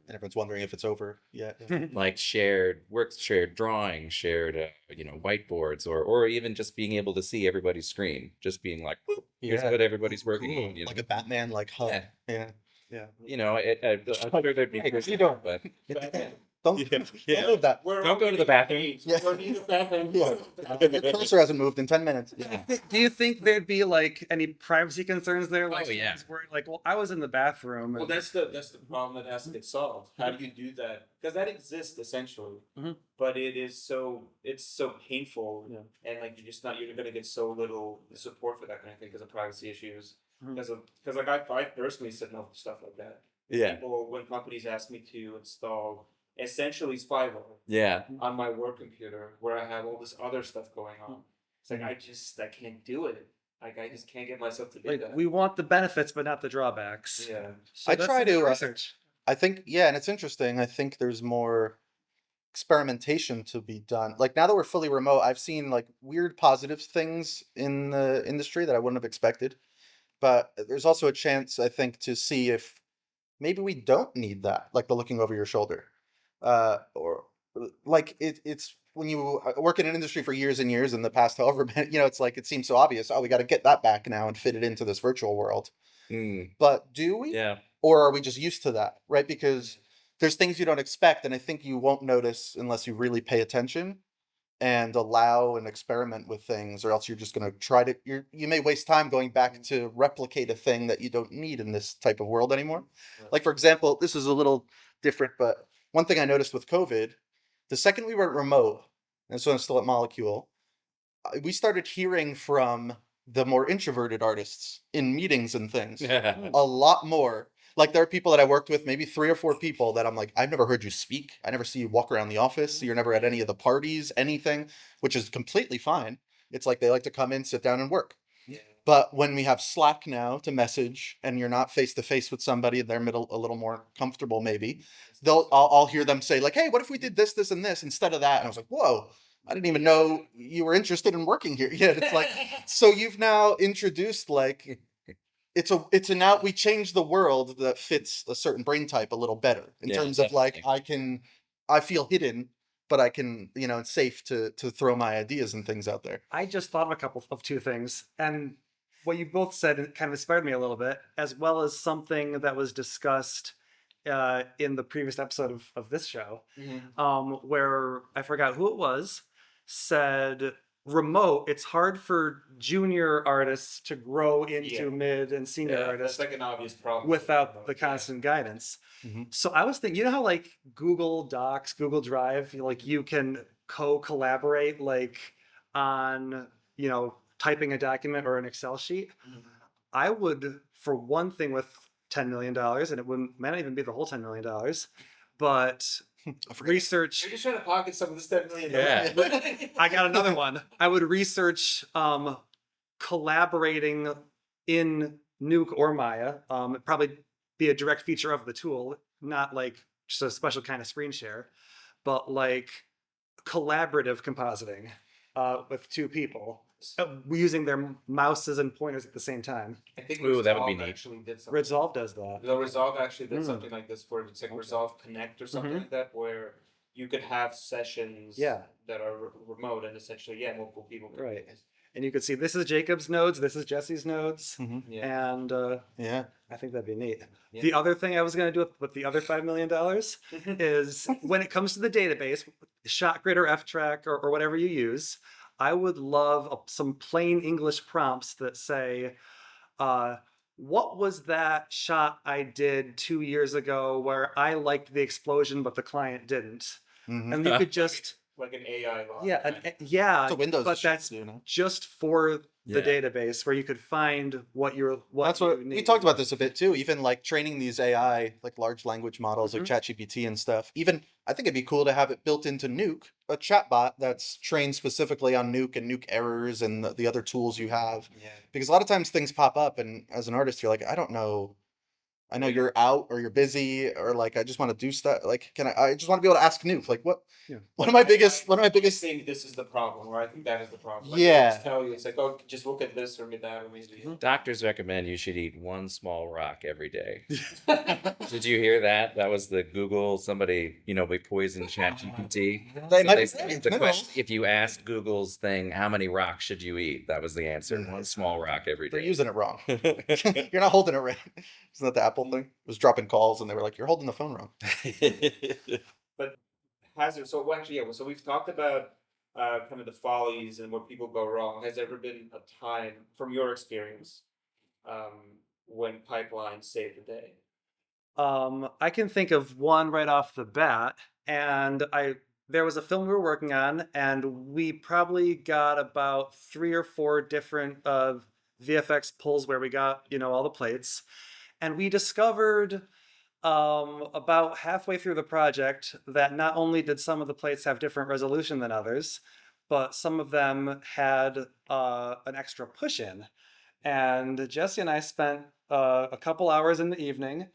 S4: And everyone's wondering if it's over yet.
S3: Like shared works, shared drawing, shared whiteboards, or even just being able to see everybody's screen, just being like, "Whoop, here's
S4: Yeah.
S3: what everybody's working
S4: Cool.
S3: on."
S4: Like a Batman like hub.
S3: Yeah.
S4: Yeah. Yeah.
S3: I'm sure there'd be.
S4: Hey, what are you doing?
S3: But
S4: Don't move that.
S3: Don't go to the bathroom.
S4: Yeah.
S1: Don't need a bathroom.
S4: Yeah. Your cursor hasn't moved in 10 minutes.
S3: Yeah.
S2: Do you think there'd be like any privacy concerns there? Like,
S3: Oh, yeah.
S2: where, like, well, I was in the bathroom.
S1: Well,
S2: and-
S1: that's the problem that has to get solved. How do you do that? Because that exists essentially, but it's so painful, and like you're gonna get so little support for that kind of thing because of privacy issues. Because like I personally set up stuff like that.
S3: Yeah.
S1: People, when companies ask me to install essentially spyware
S3: Yeah.
S1: on my work computer where I have all this other stuff going on, it's like I can't do it. Like I just can't get myself to do
S2: like,
S1: that.
S2: we want the benefits, but not the drawbacks.
S1: Yeah.
S2: So
S4: I
S2: that's
S4: try
S2: some good
S4: to,
S2: research.
S4: I think, yeah, and it's interesting. I think there's more experimentation to be done. Like now that we're fully remote, I've seen like weird positive things in the industry that I wouldn't have expected. But there's also a chance, I think, to see if maybe we don't need that, like the looking over your shoulder. Or like it's when you work in an industry for years and years in the past, however many, it's like it seems so obvious. Oh, we got to get that back now and fit it into this virtual world. But do we?
S3: Yeah.
S4: Or are we just used to that, right? Because there's things you don't expect, and I think you won't notice unless you really pay attention and allow and experiment with things, or else you're just going to try to, you may waste time going back to replicate a thing that you don't need in this type of world anymore. Like, for example, this is a little different, but one thing I noticed with COVID, the second we went remote, and so I'm still at Molecule, we started hearing from the more introverted artists in meetings and things a lot more. Like there are people that I worked with, maybe 3 or 4 people that I'm like, I've never heard you speak. I never see you walk around the office. You're never at any of the parties, anything, which is completely fine. It's like they like to come in, sit down and work.
S1: Yeah.
S4: But when we have Slack now to message and you're not face to face with somebody, they're a little more comfortable maybe. I'll hear them say like, hey, what if we did this, this, and this instead of that? And I was like, whoa, I didn't even know you were interested in working here. Yeah, it's like, so you've now introduced like, it's a now we change the world that fits a certain brain type a little better in terms of like I feel hidden, but I can, it's safe to throw my ideas and things out there.
S2: I just thought of 2 things, and what you both said kind of inspired me a little bit, as well as something that was discussed in the previous episode of this show, where I forgot who it was, said remote, it's hard for junior artists to grow into
S1: Yeah.
S2: mid and senior
S1: That's
S2: artists
S1: like an obvious problem.
S2: without the
S1: Yeah.
S2: constant guidance.
S4: Mhm.
S2: So I was thinking, you know how like Google Docs, Google Drive, like you can co-collaborate like on, typing a document or an Excel sheet.
S1: Mhm.
S2: I would, for one thing, with $10 million, and it might not even be the whole $10 million, but
S4: I forget.
S2: research.
S1: You're just trying to pocket some of this $10 million.
S3: Yeah.
S2: I got another one. I would research collaborating in Nuke or Maya. It'd probably be a direct feature of the tool, not like just a special kind of screen share, but like collaborative compositing with two people using their mouses and pointers at the same time.
S1: I think
S3: Ooh, that would be
S1: Resolve
S3: neat.
S1: actually did something.
S2: Resolve does that.
S1: The Resolve actually did
S2: Mm.
S1: something like this where it's like
S2: Okay.
S1: Resolve Connect or something
S2: Mhm.
S1: like that, where you could have sessions
S2: Yeah.
S1: that are remote and essentially, multiple people. can do
S2: Right.
S1: this.
S2: And you could see this is Jacob's nodes, this is Jesse's nodes,
S4: Mhm.
S1: Yeah.
S2: and
S4: Yeah.
S2: I think that'd be neat.
S1: Yeah.
S2: The other thing I was going to do with the other $5 million is when it comes to the database, ShotGrid or FTrack or whatever you use, I would love some plain English prompts that say, what was that shot I did 2 years ago where I liked the explosion but the client didn't?
S4: Mhm.
S2: And you could just,
S1: Like an AI log.
S2: yeah,
S1: kind of.
S2: yeah,
S4: That's what Windows
S2: but
S4: should
S2: that's
S4: do now.
S2: just for the
S3: Yeah.
S2: database where you could find what
S4: That's
S2: you
S4: what we
S2: need.
S4: talked about this a bit too. Even like training these AI, like large language models, like ChatGPT and stuff. Even I think it'd be cool to have it built into Nuke, a chatbot that's trained specifically on Nuke and Nuke errors and the other tools you have.
S1: Yeah.
S4: Because a lot of times things pop up, and as an artist, you're like, I don't know. I know you're out or you're busy or like I just want to do stuff. Like, can I just want to be able to ask Nuke, like what?
S2: Yeah.
S4: One of my biggest
S1: I think this is the problem, or I think that is the problem. Like, they
S4: Yeah.
S1: just tell you, it's like, oh, just look at this or read that or maybe.
S3: Doctors recommend you should eat one small rock every day. Did you hear that? That was the Google, somebody, we poisoned ChatGPT.
S4: They
S3: So
S4: might
S3: they
S4: be
S3: said
S4: right,
S3: the
S4: no.
S3: question, if you asked Google's thing, how many rocks should you eat? That was the answer. One small rock every
S4: They're
S3: day.
S4: using it wrong. You're not holding it right. Isn't that the Apple thing? It was dropping calls and they were like, you're holding the phone wrong.
S1: But hazard. So actually, so we've talked about kind of the follies and where people go wrong. Has there ever been a time, from your experience, when pipelines saved the day?
S2: I can think of one right off the bat, and there was a film we were working on, and we probably got about 3 or 4 different VFX pulls where we got all the plates, and we discovered about halfway through the project that not only did some of the plates have different resolution than others, but some of them had an extra push in. And Jesse and I spent a couple hours in the evening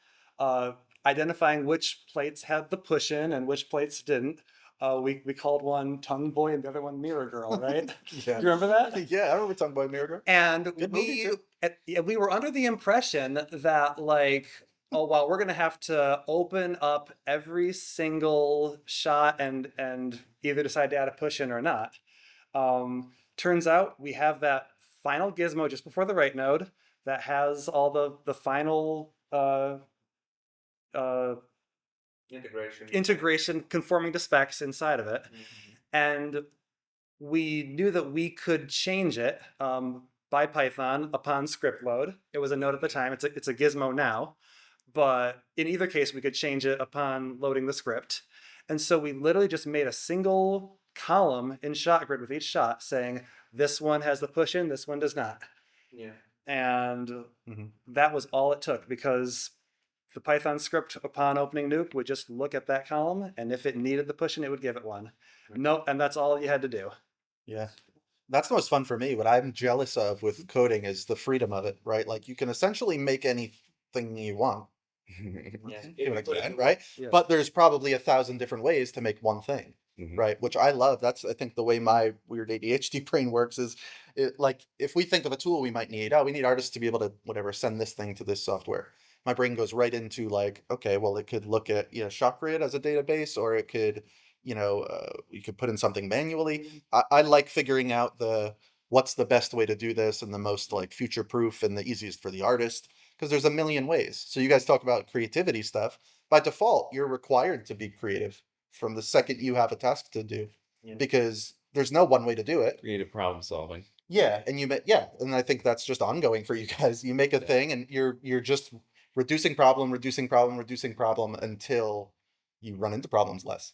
S2: identifying which plates had the push in and which plates didn't. We called one Tongue Boy and the other one Mirror Girl, right?
S4: Yeah.
S2: You remember that?
S4: Yeah, I remember talking about Mirror Girl.
S2: And
S4: Good movie, too.
S2: we were under the impression that like, oh wow, we're gonna have to open up every single shot and either decide to add a push in or not. Turns out we have that final gizmo just before the write node that has all the final integration conforming to specs inside of it.
S1: Mhm.
S2: And we knew that we could change it by Python upon script load. It was a node at the time. It's a gizmo now. But in either case, we could change it upon loading the script. And so we literally just made a single column in ShotGrid with each shot saying, this one has the push in, this one does not.
S1: Yeah.
S2: And
S4: Mhm.
S2: that was all it took, because the Python script upon opening Nuke would just look at that column, and if it needed the push in, it would give it one. No, and that's all you had to do.
S4: Yeah. That's the most fun for me. What I'm jealous of with coding is the freedom of it, right? Like you can essentially make anything you want.
S1: Yeah.
S4: To an extent, right?
S2: Yeah.
S4: But there's probably 1,000 different ways to make one thing,
S3: Mhm.
S4: right? Which I love. That's I think the way my weird ADHD brain works is like if we think of a tool we might need, we need artists to be able to whatever send this thing to this software. My brain goes right into like, okay, well it could look at ShotGrid as a database, or it could you could put in something manually. I like figuring out what's the best way to do this and the most like future proof and the easiest for the artist, because there's a million ways. So you guys talk about creativity stuff. By default, you're required to be creative from the second you have a task to do,
S1: Yeah.
S4: because there's no one way to do it.
S3: Creative problem solving.
S4: Yeah, and and I think that's just ongoing for you guys. You make a thing, and you're just reducing problem until you run into problems less,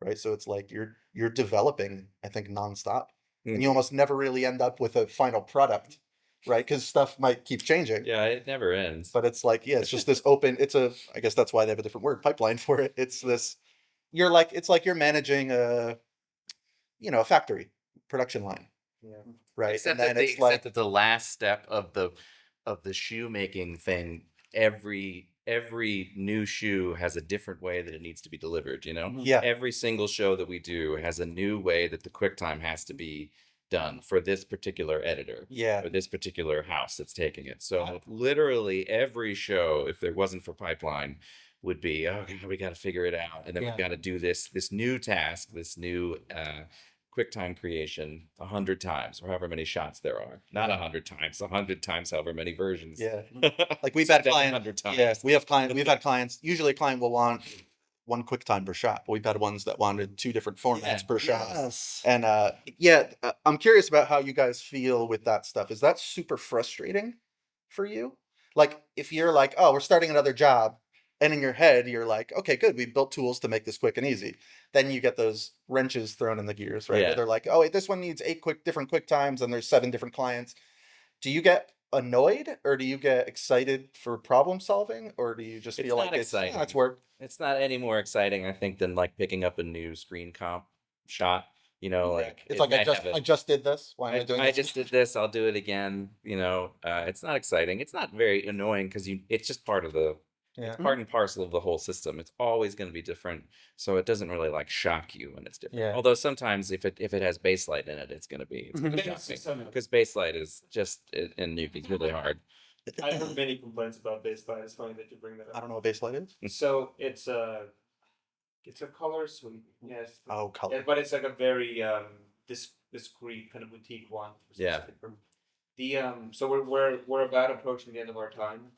S4: right? So it's like you're developing, I think, nonstop, and you almost never really end up with a final product, right? Because stuff might keep changing.
S3: Yeah, it never ends.
S4: But it's like, yeah, it's just this open. I guess that's why they have a different word, pipeline, for it. It's this. It's like you're managing a factory production line.
S1: Yeah.
S4: Right.
S3: Except
S4: and then
S3: that
S4: it's like
S3: the last step of the shoemaking thing, every new shoe has a different way that it needs to be delivered,
S4: Yeah.
S3: Every single show that we do has a new way that the QuickTime has to be done for this particular editor.
S4: Yeah.
S3: Or this particular house that's taking it. So literally every show, if there wasn't for pipeline, would be, oh, we got to figure it out, and then we've got to do this new task, this new QuickTime creation 100 times, or however many shots there are. Not 100 times, 100 times, however many versions.
S4: Yeah. Like we've had clients.
S3: 100 times.
S4: Yeah, we've had clients. Usually, a client will want one QuickTime per shot, but we've had ones that wanted 2 different formats per shot.
S2: Yes.
S4: And I'm curious about how you guys feel with that stuff. Is that super frustrating for you? Like, if you're like, oh, we're starting another job, and in your head you're like, okay, good, we built tools to make this quick and easy. Then you get those wrenches thrown in the gears, right?
S3: Yeah.
S4: Where they're like, oh wait, this one needs 8 different quick times, and there's 7 different clients. Do you get annoyed, or do you get excited for problem solving, or do you just
S3: It's
S4: feel
S3: not
S4: like
S3: exciting.
S4: it's work?
S3: It's not any more exciting, I think, than like picking up a new screen comp shot. Like
S4: It's
S3: it
S4: like
S3: might have
S4: I just did this. Why am I doing
S3: I
S4: this?
S3: just did this. I'll do it again. It's not exciting. It's not very annoying because it's just part of the
S4: Yeah.
S3: part and parcel of the whole system. It's always going to be different, so it doesn't really like shock you when it's different.
S4: Yeah.
S3: Although sometimes if it has basslight in it, it's going to shock me because basslight is just in Nuke really hard.
S1: I heard many complaints about baseline. It's funny that you bring that up.
S4: I don't know what baseline is.
S1: So it's a color suite. Yes.
S4: Oh, color.
S1: Yeah, but it's like a very discrete kind of boutique one.
S3: Yeah.
S1: So we're about approaching the end of our time.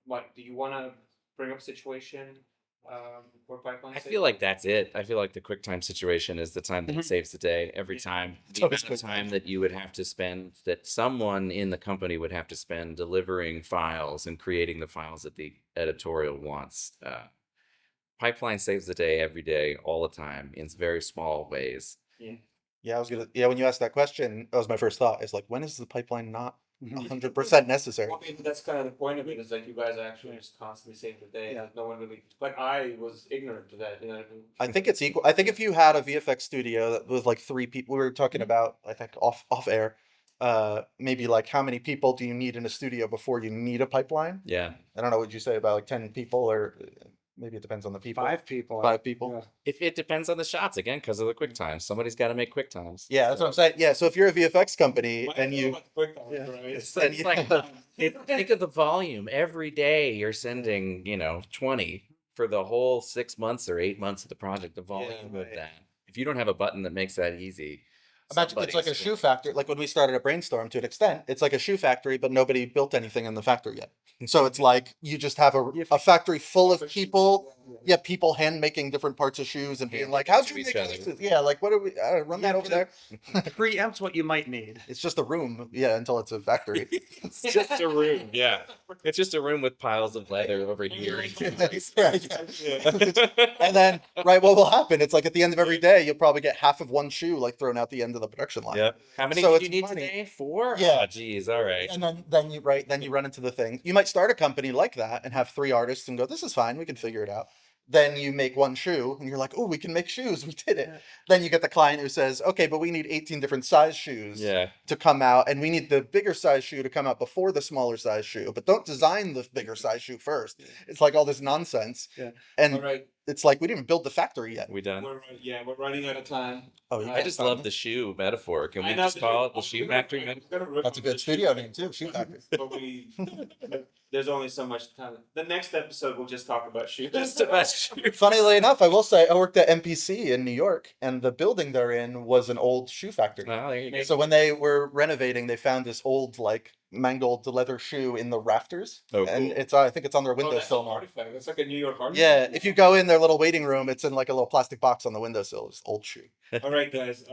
S1: What do you want to bring up a situation for pipeline?
S3: I feel like that's it. I feel like the QuickTime situation is the time that saves the day every time. The
S4: always
S3: amount of
S4: QuickTime.
S3: time that you would have to spend, that someone in the company would have to spend delivering files and creating the files that the editorial wants. Pipeline saves the day every day, all the time, in very small ways.
S4: Yeah, when you asked that question, that was my first thought. Is like, when is the pipeline not 100% necessary?
S1: Well, I mean, that's kind of the point of it. Is like you guys actually just constantly save the day.
S2: Yeah.
S1: No one really. Like I was ignorant to that. You know what I mean?
S4: I think it's equal. I think if you had a VFX studio that was like 3 people, we were talking about, I think off air, maybe like how many people do you need in a studio before you need a pipeline?
S3: Yeah.
S4: I don't know. Would you say about like 10 people, or maybe it depends on the people?
S2: 5 people.
S4: 5 people.
S2: Yeah.
S3: If it depends on the shots again, because of the QuickTime, somebody's got to make QuickTimes.
S4: Yeah, that's what I'm saying. Yeah, so if you're a VFX company and you,
S3: It's like think of the volume. Every day you're sending 20 for the whole 6 months or 8 months of the project. The volume of that. If you don't have a button that makes that easy,
S4: imagine it's like a shoe factory. Like when we started at Brainstorm, to an extent, it's like a shoe factory, but nobody built anything in the factory yet. So it's like you just have a factory full of people. Yeah, people hand making different parts of shoes and being
S3: Hand
S4: like,
S3: making
S4: "How'd
S3: to
S4: you
S3: each
S4: make
S3: other.
S4: this?" Yeah, like what do we run that over there?
S2: Preempt what you might need.
S4: It's just a room. Yeah, until it's a factory.
S3: it's just a room. Yeah, it's just a room with piles of leather over here.
S4: And then, right, what will happen? It's like at the end of every day, you'll probably get half of one shoe like thrown out the end of the production line.
S3: Yep. How many
S4: So
S3: did you
S4: it's
S3: need
S4: money.
S3: today? 4?
S4: Yeah.
S3: Oh, geez. All right.
S4: And then you run into the thing. You might start a company like that and have 3 artists and go, "This is fine, we can figure it out." Then you make one shoe and you're like, "Oh, we can make shoes. We did it."
S2: Yeah.
S4: Then you get the client who says, "Okay, but we need 18 different size shoes
S3: Yeah.
S4: to come out, and we need the bigger size shoe to come out before the smaller size shoe. But don't design the bigger size shoe first." It's like all this nonsense.
S2: Yeah.
S4: And
S1: All right.
S4: it's like we didn't even build the factory yet.
S3: We done?
S1: We're running out of time.
S4: Oh, you
S3: I
S4: guys
S3: just
S4: found
S3: love
S4: it?
S3: the shoe metaphor. Can we
S1: I know
S3: just
S1: that
S3: call
S1: you-
S3: it the shoe factory metaphor?
S4: That's a good studio name too. Shoe factory.
S1: But there's only so much time. The next episode we'll just talk about shoes.
S3: Just about shoe.
S4: Funnily enough, I will say I worked at MPC in New York, and the building they're in was an old shoe factory.
S3: Well, there you go.
S4: So when they were renovating, they found this old like mangled leather shoe in the rafters.
S3: Oh,
S4: And
S3: cool.
S4: it's I think it's on their
S1: Oh,
S4: windowsill
S1: that's an
S4: now.
S1: artifact. That's like a New York artifact.
S4: Yeah, if you go in their little waiting room, it's in like a little plastic box on the windowsill. It's old shoe.
S1: All right, guys.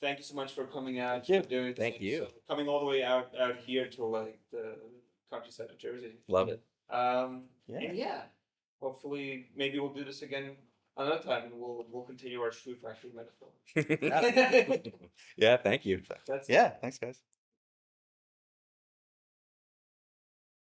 S1: Thank you so much for coming out.
S3: Thank you.
S1: For doing
S3: Thank
S1: this.
S3: you.
S1: So coming all the way out here to like the countryside of Jersey.
S3: Love it.
S4: Yeah.
S1: And yeah, hopefully maybe we'll do this again another time, and we'll continue our shoe factory metaphor.
S3: Yeah, thank you.
S1: That's
S4: Yeah, thanks guys.